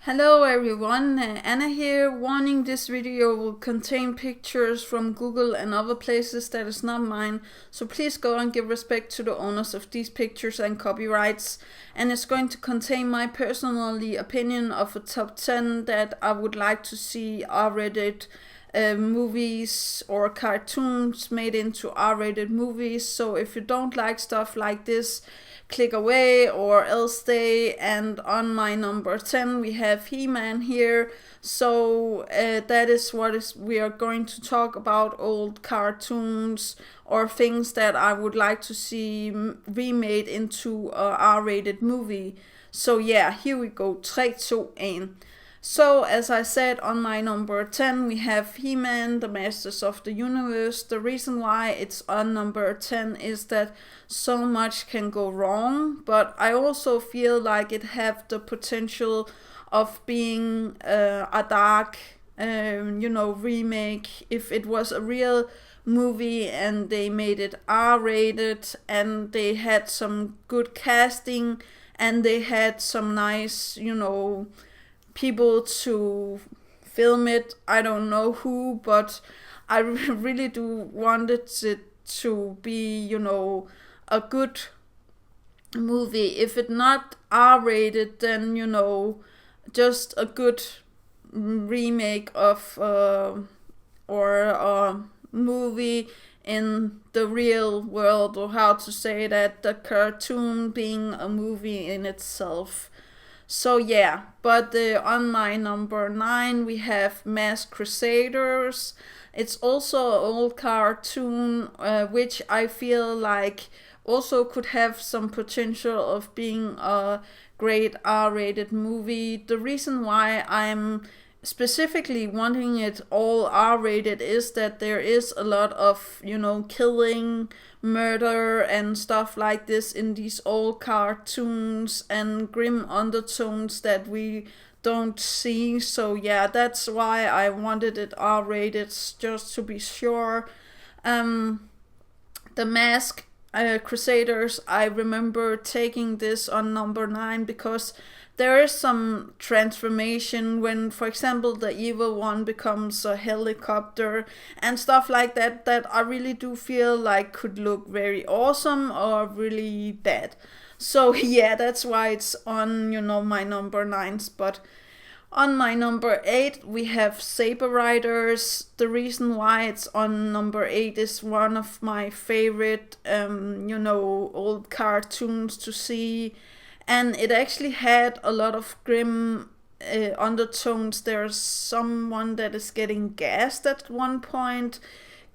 Hello everyone, Anna here. Warning: this video will contain pictures from Google and other places that is not mine, so please go and give respect to the owners of these pictures and copyrights. And it's going to contain my personally opinion of a top 10 that I would like to see R-rated movies or cartoons made into R-rated movies. So if you don't like stuff like this, click away or else stay. And on my number 10 we have He-Man here. So that is we are going to talk about: old cartoons or things that I would like to see remade into a R-rated movie. So yeah, here we go. 3, 2, 1. So, as I said, on my number 10 we have He-Man, the Masters of the Universe. The reason why it's on number 10 is that so much can go wrong, but I also feel like it have the potential of being a dark, remake. If it was a real movie and they made it R-rated and they had some good casting and they had some nice, people to film it. I don't know who, but I really do want it to be, a good movie. If it not R-rated, then just a good remake of or a movie in the real world, or how to say that, the cartoon being a movie in itself. So yeah, but on my number 9 we have Masked Crusaders. It's also an old cartoon, which I feel like also could have some potential of being a great R-rated movie. The reason why I'm specifically wanting it all R-rated is that there is a lot of, killing, murder and stuff like this in these old cartoons, and grim undertones that we don't see. So yeah, that's why I wanted it R-rated, just to be sure. The Mask Crusaders, I remember taking this on number 9 because there is some transformation when, for example, the evil one becomes a helicopter and stuff like that, that I really do feel like could look very awesome or really bad. So yeah, that's why it's on, my number 9 spot. On my number 8 we have Saber Riders. The reason why it's on number 8 is one of my favorite, old cartoons to see, and it actually had a lot of grim undertones. There's someone that is getting gassed at one point,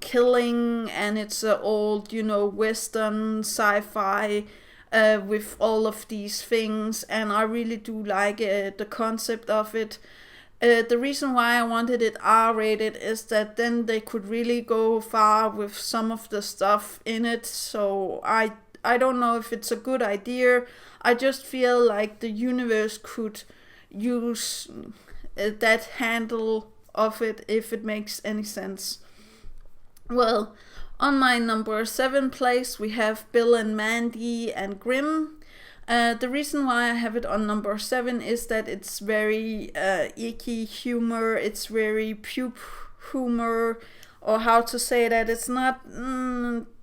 killing, and it's a old, western sci-fi with all of these things, and I really do like the concept of it. The reason why I wanted it R-rated is that then they could really go far with some of the stuff in it. So I don't know if it's a good idea. I just feel like the universe could use that handle of it, if it makes any sense. Well, on my number 7 place we have Bill and Mandy and Grimm. The reason why I have it on number 7 is that it's very icky humor. It's very puke humor, or how to say that. It's not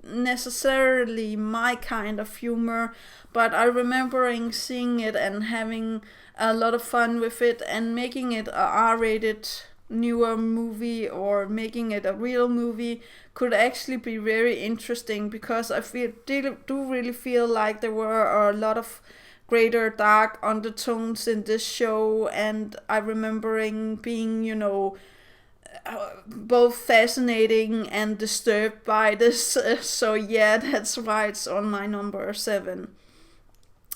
necessarily my kind of humor, but I remembering seeing it and having a lot of fun with it, and making it a R-rated newer movie or making it a real movie could actually be very interesting, because I do really feel like there were a lot of greater dark undertones in this show, and I remembering being, both fascinating and disturbed by this. So yeah, that's why it's on my number 7.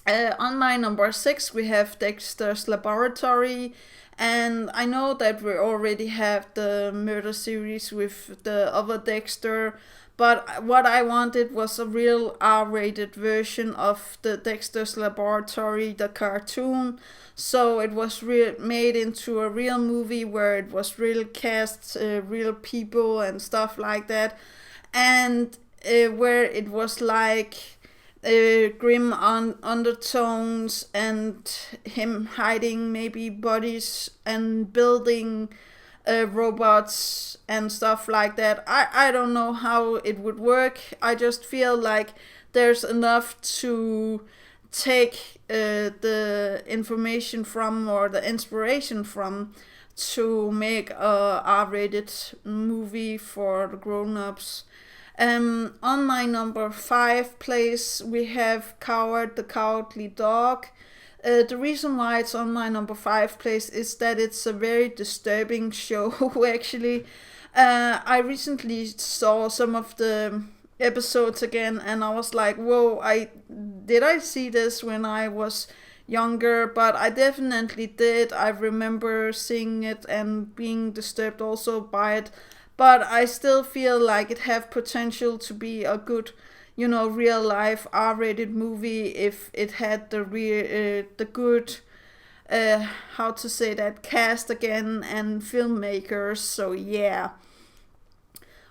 On my number 6 we have Dexter's Laboratory. And I know that we already have the murder series with the other Dexter, but what I wanted was a real R-rated version of the Dexter's Laboratory, the cartoon. So it was made into a real movie where it was real cast, real people and stuff like that. And where it was like grim undertones and him hiding maybe bodies and building robots and stuff like that. I don't know how it would work. I just feel like there's enough to take the information from or the inspiration from to make a R-rated movie for the grown-ups. On my number 5 place, we have Coward the Cowardly Dog. The reason why it's on my number 5 place is that it's a very disturbing show, actually. I recently saw some of the episodes again, and I was like, whoa, did I see this when I was younger? But I definitely did. I remember seeing it and being disturbed also by it. But I still feel like it have potential to be a good, real life R-rated movie if it had the good, how to say that, cast again and filmmakers. So yeah.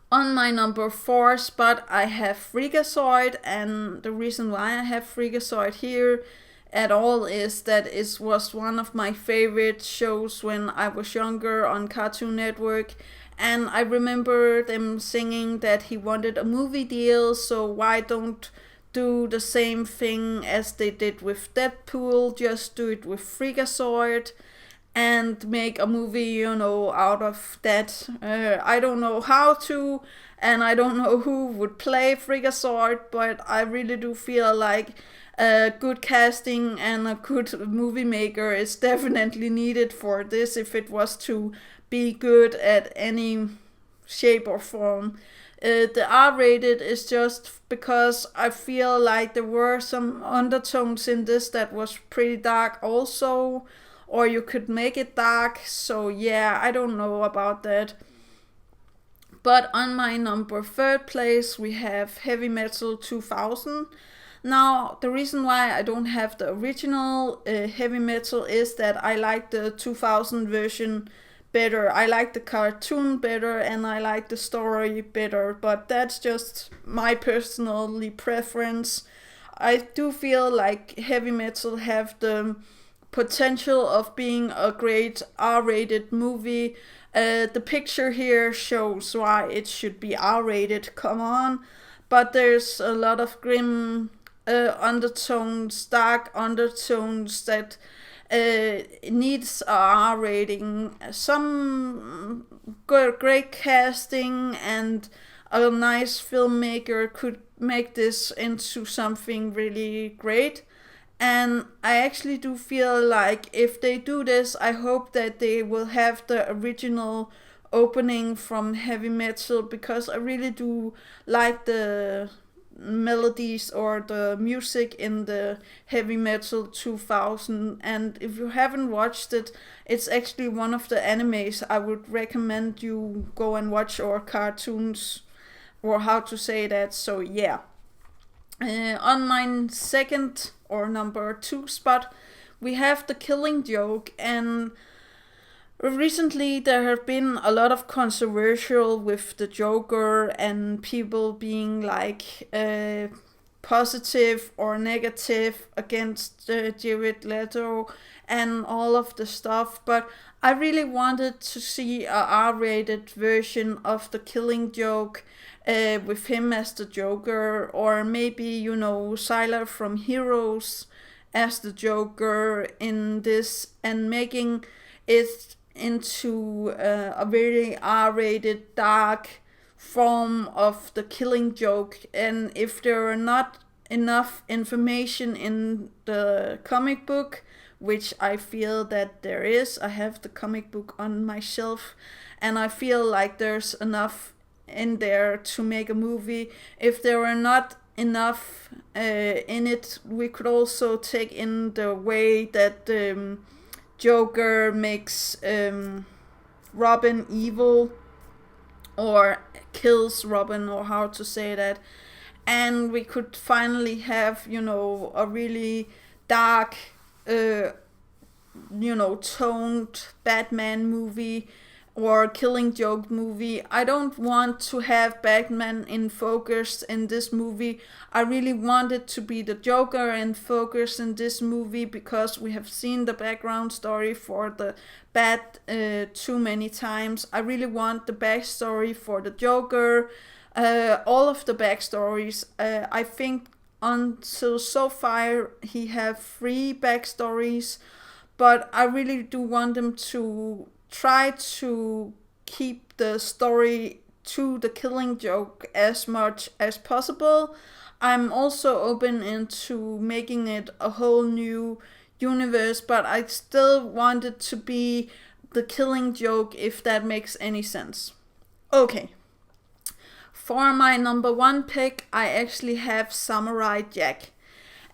On my number 4 spot, I have Freakazoid, and the reason why I have Freakazoid here at all is that it was one of my favorite shows when I was younger on Cartoon Network. And I remember them singing that he wanted a movie deal, so why don't do the same thing as they did with Deadpool, just do it with Freakazoid and make a movie, out of that. I don't know how to, and I don't know who would play Freakazoid, but I really do feel like good casting and a good movie maker is definitely needed for this if it was to be good at any shape or form. The R-rated is just because I feel like there were some undertones in this that was pretty dark also, or you could make it dark, so yeah, I don't know about that. But on my number 3rd place, we have Heavy Metal 2000. Now, the reason why I don't have the original Heavy Metal is that I like the 2000 version better. I like the cartoon better and I like the story better, but that's just my personally preference. I do feel like Heavy Metal have the potential of being a great R-rated movie. The picture here shows why it should be R-rated, come on. But there's a lot of grim undertones, dark undertones that needs a R rating. Some great casting and a nice filmmaker could make this into something really great. And I actually do feel like if they do this, I hope that they will have the original opening from Heavy Metal, because I really do like the melodies or the music in the Heavy Metal 2000. And if you haven't watched it, it's actually one of the animes I would recommend you go and watch, or cartoons, or how to say that. So yeah. On my second or number 2 spot, we have The Killing Joke, and recently there have been a lot of controversial with the Joker and people being like positive or negative against Jared Leto and all of the stuff, but I really wanted to see a R-rated version of The Killing Joke with him as the Joker, or maybe, Sylar from Heroes as the Joker in this, and making it into a very R-rated, dark form of The Killing Joke. And if there are not enough information in the comic book, which I feel that there is, I have the comic book on my shelf, and I feel like there's enough in there to make a movie. If there are not enough in it, we could also take in the way that Joker makes Robin evil, or kills Robin, or how to say that, and we could finally have a really dark toned Batman movie, or Killing Joke movie. I don't want to have Batman in focus in this movie. I really wanted to be the Joker in focus in this movie because we have seen the background story for the Bat too many times. I really want the backstory for the Joker, all of the backstories. I think until so far he have 3 backstories, but I really do want them to try to keep the story to the Killing Joke as much as possible. I'm also open into making it a whole new universe, but I still want it to be the Killing Joke, if that makes any sense. Okay. For my number 1 pick, I actually have Samurai Jack.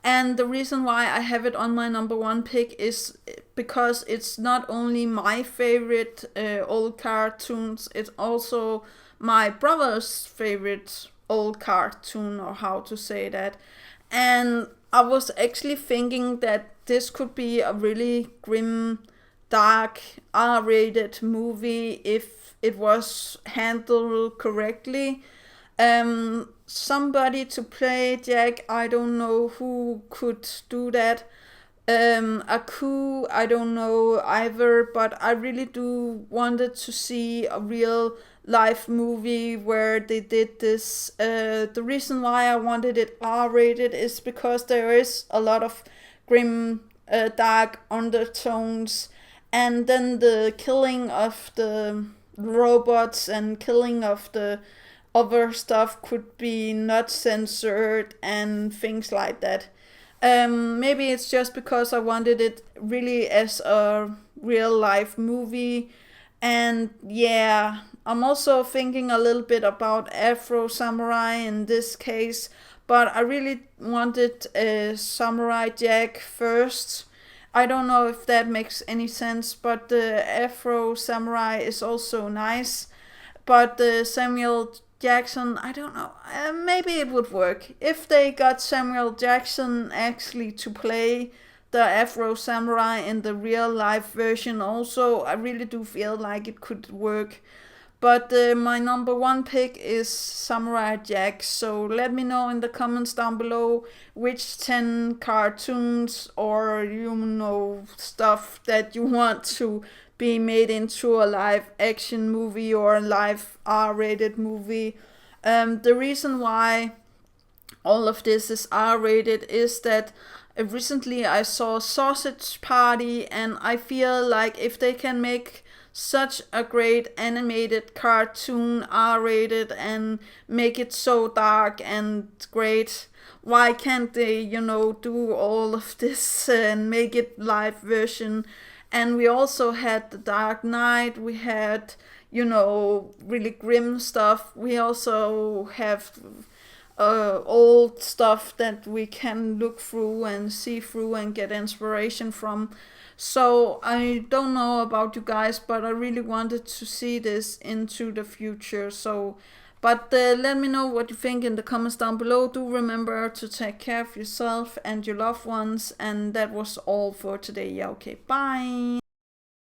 And the reason why I have it on my number 1 pick is because it's not only my favorite old cartoons, it's also my brother's favorite old cartoon, or how to say that. And I was actually thinking that this could be a really grim, dark, R-rated movie if it was handled correctly. Somebody to play Jack, I don't know who could do that. Aku, I don't know either, but I really do wanted to see a real life movie where they did this. The reason why I wanted it R-rated is because there is a lot of grim, dark undertones, and then the killing of the robots and killing of the other stuff could be not censored and things like that. Maybe it's just because I wanted it really as a real life movie. And yeah, I'm also thinking a little bit about Afro Samurai in this case, but I really wanted Samurai Jack first. I don't know if that makes any sense, but the Afro Samurai is also nice. But Samuel Jackson, I don't know. Maybe it would work if they got Samuel Jackson actually to play the Afro Samurai in the real life version. Also, I really do feel like it could work. But my number 1 pick is Samurai Jack. So let me know in the comments down below which 10 cartoons or stuff that you want to be made into a live action movie or a live R-rated movie. The reason why all of this is R-rated is that recently I saw Sausage Party, and I feel like if they can make such a great animated cartoon R-rated and make it so dark and great, why can't they, do all of this and make it live version? And we also had The Dark Knight, we had, really grim stuff. We also have old stuff that we can look through and see through and get inspiration from. So I don't know about you guys, but I really wanted to see this into the future. But let me know what you think in the comments down below. Do remember to take care of yourself and your loved ones. And that was all for today. Yeah, okay, bye.